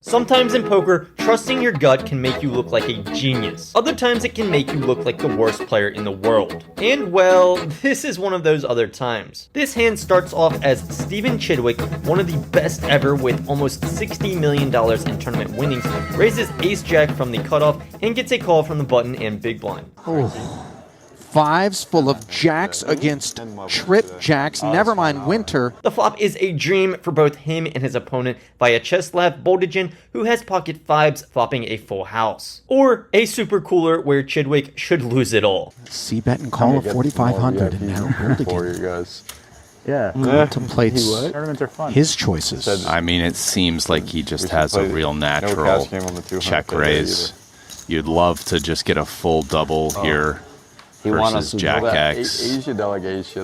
Sometimes in poker, trusting your gut can make you look like a genius. Other times it can make you look like the worst player in the world. And well, this is one of those other times. This hand starts off as Steven Chidwick, one of the best ever with almost $60 million in tournament winnings, raises ace-jack from the cutoff and gets a call from the button and big blind. Oh. Fives full of jacks against trip jacks, never mind winter. The flop is a dream for both him and his opponent Vyacheslav Boldigan, who has pocket fives flopping a full house. Or a super cooler where Chidwick should lose it all. C-bet and call of 4,500 and now Boldigan. Yeah. Contemplates Tournaments are fun. his choices. I mean, it seems like he just has a real natural check raise. You'd love to just get a full double here. Versus Jack X.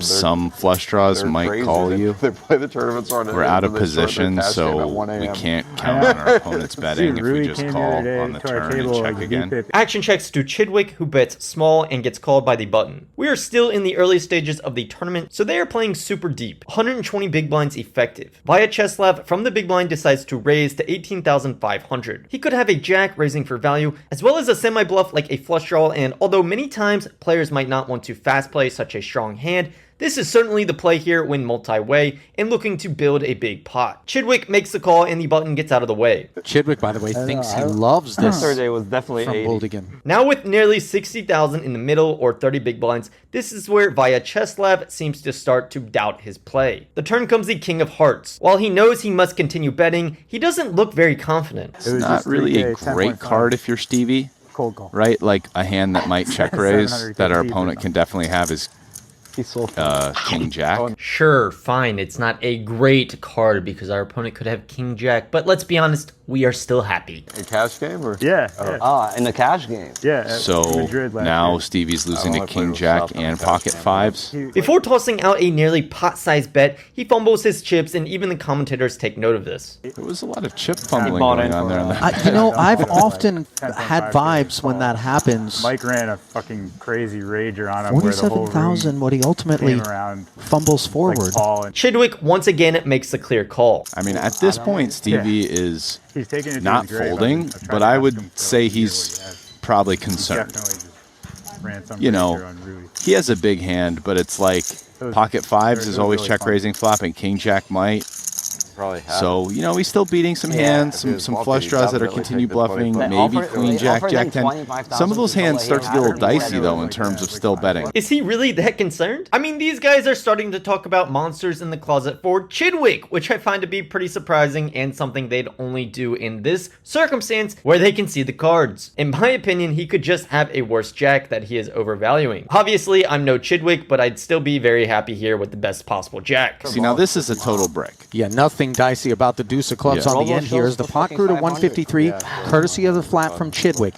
Some flush draws might call you. We're out of position, so we can't count on our opponent's betting if we just call on the turn and check again. Action checks to Chidwick, who bets small and gets called by the button. We are still in the early stages of the tournament, so they are playing super deep. 120 big blinds effective. Vyacheslav from the big blind decides to raise to 18,500. He could have a jack raising for value, as well as a semi-bluff like a flush draw, and although many times players might not want to fast play such a strong hand, this is certainly the play here when multi-way and looking to build a big pot. Chidwick makes the call and the button gets out of the way. Chidwick, by the way, thinks he loves this Thursday was definitely from 80. Boldigan. Now with nearly 60,000 in the middle or 30 big blinds, this is where Vyacheslav seems to start to doubt his play. The turn comes the king of hearts. While he knows he must continue betting, he doesn't look very confident. It's not really a great card if you're Stevie. Cold call. Right? Like a hand that might check raise that our opponent can definitely have is King Jack. Sure, fine, it's not a great card because our opponent could have King Jack, but let's be honest, we are still happy. A cash game or? Yeah. In the cash game. Yeah. So now Stevie's losing to King Jack and pocket fives. Before tossing out a nearly pot-sized bet, he fumbles his chips and even the commentators take note of this. There was a lot of chip fumbling going on there. I've often had vibes when that happens. Mike ran a fucking crazy rager on him. 47,000, what he ultimately fumbles forward. Chidwick once again makes the clear call. I mean, at this point, Stevie is not folding, but I would say he's probably concerned. You know, he has a big hand, but it's like pocket fives is always check raising flop, and King Jack might. So, you know, he's still beating some hands, some flush draws that are continue bluffing, maybe Queen Jack, Jack 10. Some of those hands start to get a little dicey, though, in terms of still betting. Is he really that concerned? I mean, these guys are starting to talk about monsters in the closet for Chidwick, which I find to be pretty surprising and something they'd only do in this circumstance where they can see the cards. In my opinion, he could just have a worse jack that he is overvaluing. Obviously, I'm no Chidwick, but I'd still be very happy here with the best possible jack. See, now this is a total brick. Yeah, nothing dicey about the deuce of clubs on the end here as the pot grew to 153, courtesy of the flat from Chidwick.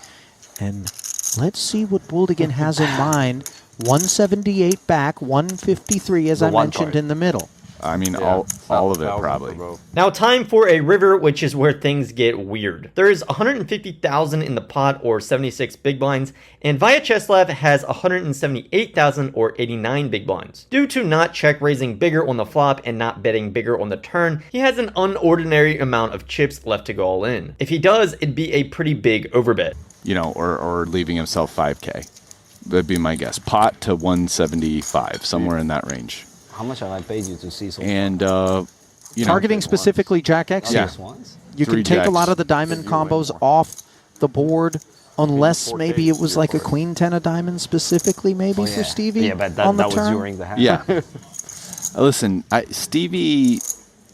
And let's see what Boldigan has in mind. 178 back, 153 as I mentioned in the middle. I mean, all of it probably. Now time for a river, which is where things get weird. There is 150,000 in the pot or 76 big blinds, and Vyacheslav has 178,000 or 89 big blinds. Due to not check raising bigger on the flop and not betting bigger on the turn, he has an unordinary amount of chips left to go all in. If he does, it'd be a pretty big overbet. You know, or leaving himself 5K. That'd be my guess. Pot to 175, somewhere in that range. How much have I paid you to see so far? And, targeting specifically Jack X, you can take a lot of the diamond combos off the board, unless maybe it was like a queen 10 of diamonds specifically, maybe for Stevie. Yeah, but that was during the hand. Yeah. Listen, Stevie,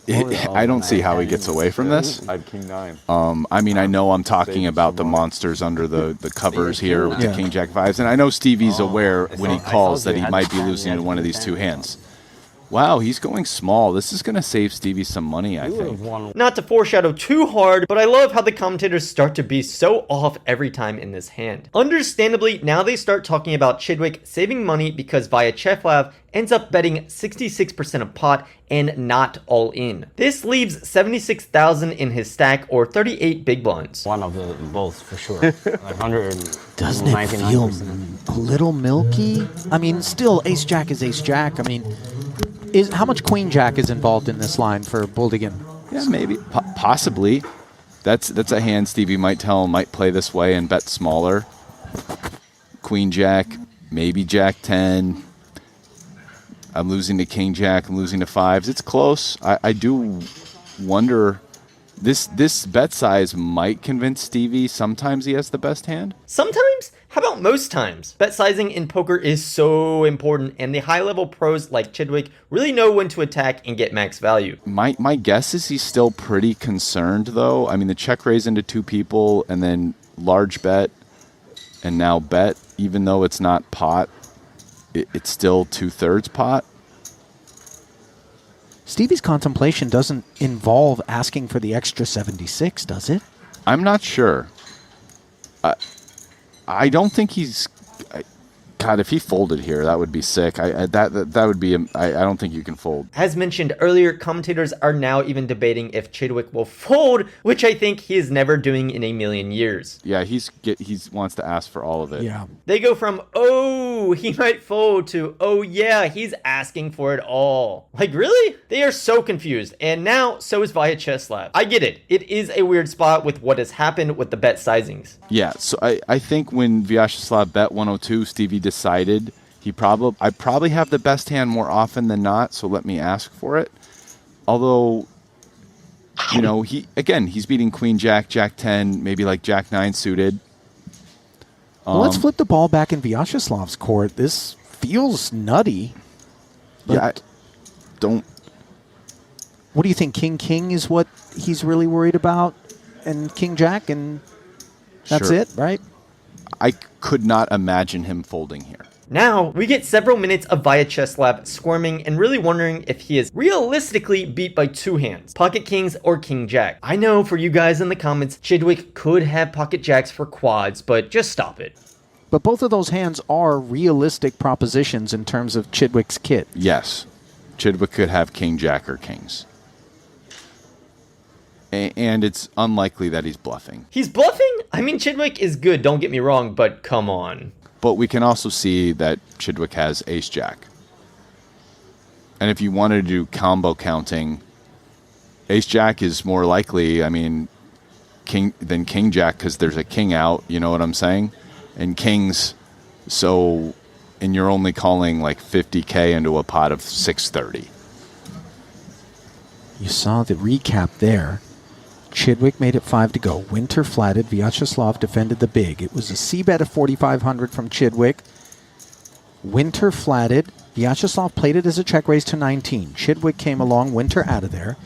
I don't see how he gets away from this. I had King 9. I mean, I know I'm talking about the monsters under the covers here with the King Jack 5s, and I know Stevie's aware when he calls that he might be losing to one of these two hands. Wow, he's going small. This is going to save Stevie some money, I think. Not to foreshadow too hard, but I love how the commentators start to be so off every time in this hand. Understandably, now they start talking about Chidwick saving money because Vyacheslav ends up betting 66% of pot and not all in. This leaves 76,000 in his stack or 38 big blinds. One of the both for sure. 100. Doesn't it feel a little milky? I mean, still ace jack is ace jack. I mean, how much queen jack is involved in this line for Boldigan? Yeah, maybe. Possibly. That's a hand Stevie might tell him might play this way and bet smaller. Queen Jack, maybe Jack 10. I'm losing to King Jack. I'm losing to fives. It's close. I do wonder. This bet size might convince Stevie sometimes he has the best hand. Sometimes? How about most times? Bet sizing in poker is so important, and the high-level pros like Chidwick really know when to attack and get max value. My guess is he's still pretty concerned, though. I mean, the check raise into 2 people, and then large bet, and now bet, even though it's not pot, it's still 2/3 pot. Stevie's contemplation doesn't involve asking for the extra 76, does it? I'm not sure. I don't think he's... God, if he folded here, that would be sick. That would be... I don't think you can fold. As mentioned earlier, commentators are now even debating if Chidwick will fold, which I think he is never doing in a million years. Yeah, he wants to ask for all of it. Yeah. They go from, oh, he might fold, to, oh yeah, he's asking for it all. Like, really? They are so confused, and now so is Vyacheslav. I get it. It is a weird spot with what has happened with the bet sizings. Yeah, so I think when Vyacheslav bet 102, Stevie decided I probably have the best hand more often than not, so let me ask for it. Although, you know, he's beating Queen Jack, Jack 10, maybe like Jack 9 suited. Well, let's flip the ball back in Vyacheslav's court. This feels nutty. Yeah, don't... What do you think? King is what he's really worried about, and King Jack, and that's Sure. it, right? I could not imagine him folding here. Now, we get several minutes of Vyacheslav squirming and really wondering if he is realistically beat by 2 hands, pocket kings or king jack. I know for you guys in the comments, Chidwick could have pocket jacks for quads, but just stop it. But both of those hands are realistic propositions in terms of Chidwick's kit. Yes, Chidwick could have king jack or kings. And it's unlikely that he's bluffing. He's bluffing? I mean, Chidwick is good, don't get me wrong, but come on. But we can also see that Chidwick has ace-jack. And if you wanted to do combo counting, ace-jack is more likely, I mean, than king-jack because there's a king out, you know what I'm saying? And kings, and you're only calling like 50K into a pot of 630. You saw the recap there. Chidwick made it 5 to go. Winter flatted. Vyacheslav defended the big. It was a c-bet of 4,500 from Chidwick. Winter flatted. Vyacheslav played it as a check raise to 19. Chidwick came along. Winter out of there.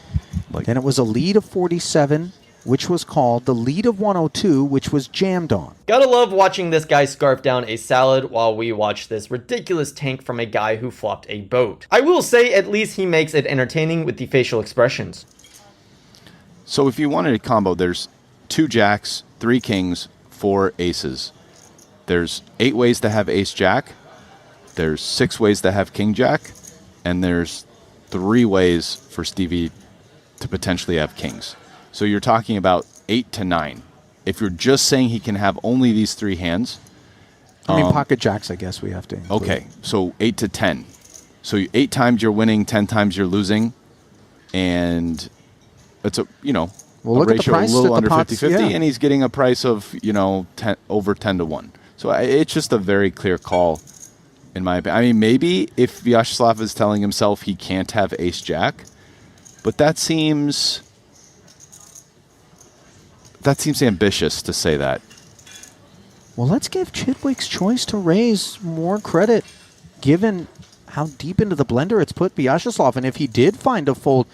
Then it was a lead of 47, which was called. The lead of 102, which was jammed on. Gotta love watching this guy scarf down a salad while we watch this ridiculous tank from a guy who flopped a boat. I will say at least he makes it entertaining with the facial expressions. So if you wanted a combo, there's 2 jacks, 3 kings, 4 aces. There's 8 ways to have ace-jack. There's 6 ways to have king-jack. And there's 3 ways for Stevie to potentially have kings. So you're talking about 8 to 9. If you're just saying he can have only these 3 hands. I mean, pocket jacks, I guess we have to include. Okay, so 8 to 10. So 8 times you're winning, 10 times you're losing. And... it's a ratio a little under 50-50, and he's getting a price of, over 10 to 1. So it's just a very clear call, in my opinion. I mean, maybe if Vyacheslav is telling himself he can't have ace-jack, but that seems ambitious to say that. Well, let's give Chidwick's choice to raise more credit, given how deep into the blender it's put Vyacheslav. And if he did find a fold...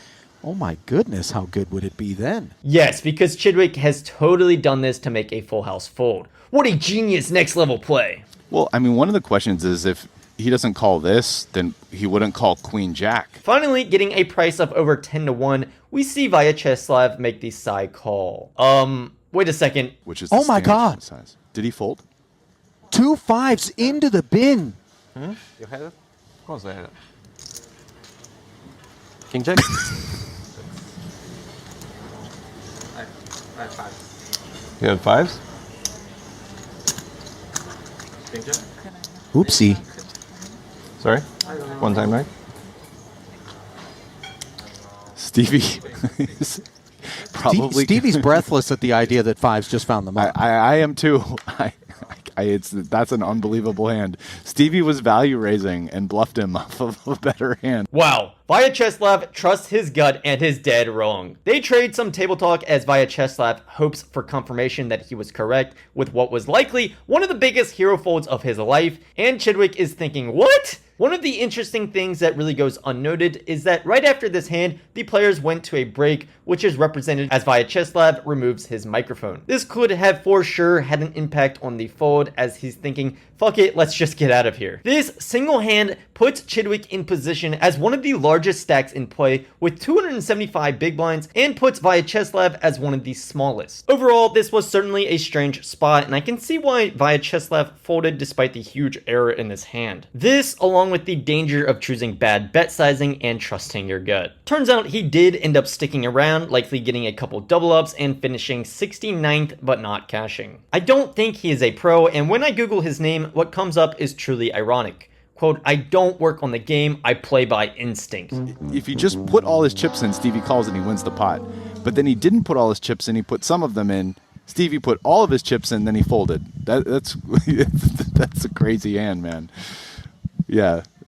oh my goodness, how good would it be then? Yes, because Chidwick has totally done this to make a full house fold. What a genius next level play. Well, I mean, one of the questions is if he doesn't call this, then he wouldn't call Queen Jack. Finally, getting a price of over 10 to 1, we see Vyacheslav make the side call. Wait a second. Which is oh my God. Size. Did he fold? 2 5s into the bin. You had it? Of course I had it. King Jack? I have 5. You have 5s? King Jack? Oopsie. Sorry? One time, right? Stevie is probably Stevie's breathless at the idea that fives just found them up. I am too. That's an unbelievable hand. Stevie was value raising and bluffed him off of a better hand. Wow. Vyacheslav trusts his gut and is dead wrong. They trade some table talk as Vyacheslav hopes for confirmation that he was correct with what was likely one of the biggest hero folds of his life, and Chidwick is thinking, what? One of the interesting things that really goes unnoted is that right after this hand, the players went to a break, which is represented as Vyacheslav removes his microphone. This could have for sure had an impact on the fold, as he's thinking, fuck it, let's just get out of here. This single hand puts Chidwick in position as one of the largest stacks in play with 275 big blinds, and puts Vyacheslav as one of the smallest. Overall, this was certainly a strange spot, and I can see why Vyacheslav folded despite the huge error in this hand. This, along with the danger of choosing bad bet sizing and trusting your gut. Turns out he did end up sticking around, likely getting a couple double ups and finishing 69th but not cashing. I don't think he is a pro, and when I Google his name, what comes up is truly ironic. Quote, I don't work on the game, I play by instinct. If you just put all his chips in, Stevie calls and he wins the pot. But then he didn't put all his chips in, he put some of them in. Stevie put all of his chips in, then he folded. That's a crazy hand, man. Yeah.